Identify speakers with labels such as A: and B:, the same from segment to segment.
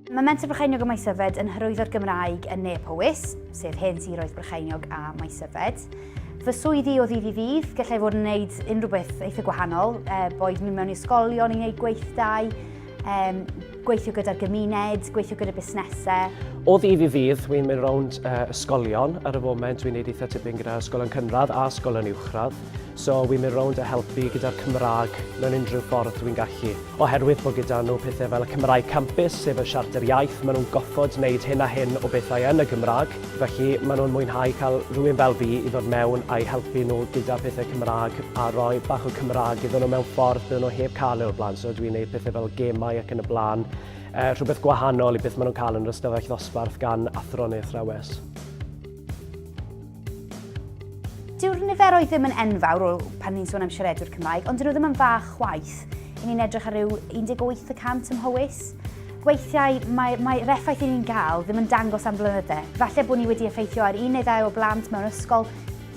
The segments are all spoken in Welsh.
A: Mae Menter Brycheiniog a Maesyfed yn hyrwyddo'r Gymraeg yn ne Powys, sef hen siroedd Brycheiniog a Maesyfed. Fy swyddi o ddydd i ddydd, gallai fod yn gwneud unrhyw beth eitha gwahanol, boed nhw mewn i ysgolion i wneud gweithdai, gweithio gyda'r gymuned, gweithio gyda busnesau.
B: O ddydd i ddydd, wy'n mynd rownd ysgolion. Ar y foment, wy'n gwneud eitha tipyn gyda ysgolion cynradd a ysgolion uwchradd. So, wy'n mynd rownd a helpu gyda'r Cymraeg mewn unrhyw ffordd dwi'n gallu. Oherwydd bod gyda nhw pethau fel y Cymraeg Campus, sef y siarter iaith, maen nhw'n goffod wneud hyn a hyn o bethau yn y Gymraeg. Felly, maen nhw'n mwynhau cael rhywun fel fi i ddod mewn a'i helpu nhw gyda pethau Cymraeg a rhoi bach o Cymraeg iddyn nhw mewn ffordd bydden nhw heb cael o'r blaen. So, dwi'n gwneud pethau fel gemau ac yn y blaen. Rhywbeth gwahanol i beth maen nhw'n cael yn yr ystafell ddosbarth gan athro neu athrawes.
A: Dyw'r niferoedd ddim yn enfawr pan ni'n sôn am siaradwyr Cymraeg, ond dyn nhw ddim yn fach chwaith. I ni'n edrych ar ryw 18% ym Mhowys. Weithiau, mae'r effaith i ni'n gael ddim yn dangos am blynydde. Falle bod ni wedi effeithio ar 1 neu 2 o blant mewn ysgol.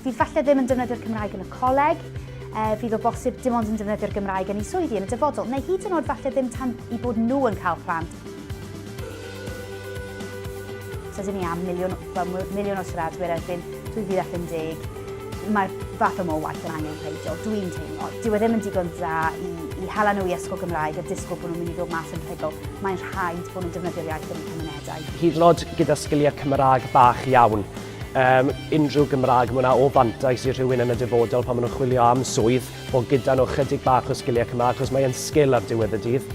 A: Fydd falle ddim yn defnyddio'r Cymraeg yn y coleg. Fydd o bosib dim ond yn defnyddio'r Gymraeg yn ei swyddi yn y dyfodol, neu hyd yn oed falle ddim tan i bod nhw yn cael plant. So dyn ni am miliwn o siaradwyr erbyn 2010. Mae'r fath o waith yn angen peidio. Dwi'n teimlo, dyw e ddim yn digon dda i hala nhw i ysgol Gymraeg a disgwyl bod nhw'n mynd i ddod mas yn rhugl. Mae'n rhaid bod nhw'n defnyddio'r iaith yn eu cymunedau.
B: Hyd yn oed gyda sgiliau Cymraeg bach iawn. Unrhyw Gymraeg mae yna o fantais i rhywun yn y dyfodol pan maen nhw'n chwilio am swydd bod gyda nhw chydig bach o sgiliau Cymraeg, achos mae'n sgil ar diwedd y dydd.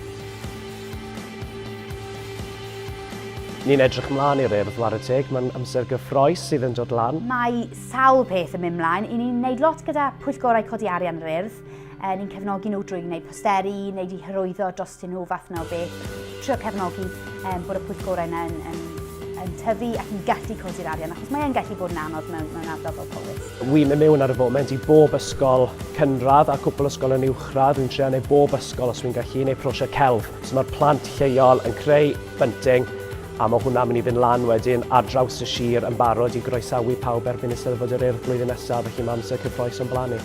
B: Ni'n edrych ymlaen i'r urdd war y teg, mae'n amser gyffroes sydd yn dod lan.
A: Mae sawl peth yn mynd mlaen. Ni'n gwneud lot gyda pwyllgorau codi arian yr urdd. Ni'n cefnogi nhw drwy wneud posteri, wneud i hyrwyddo drostyn nhw fath yna o beth. Trio cefnogi bod y pwyllgorau yna yn tyfu ac yn gallu codi'r arian, achos mae'n gallu bod yn anodd mewn ardal fel Powys.
B: Wy'n mynd mewn ar y foment i bob ysgol cynradd a cwpl ysgol yn uwchradd. Wy'n trio wneud bob ysgol os wy'n gallu wneud prosiect celf. So mae'r plant lleol yn creu bunting, a mae hwnna'n mynd i fynd lan wedyn ar draws y sir yn barod i groesawu pawb erbyn y Eisteddfod yr Urdd blwyddyn nesaf, felly mae amser cyffroes o'n blaen ni.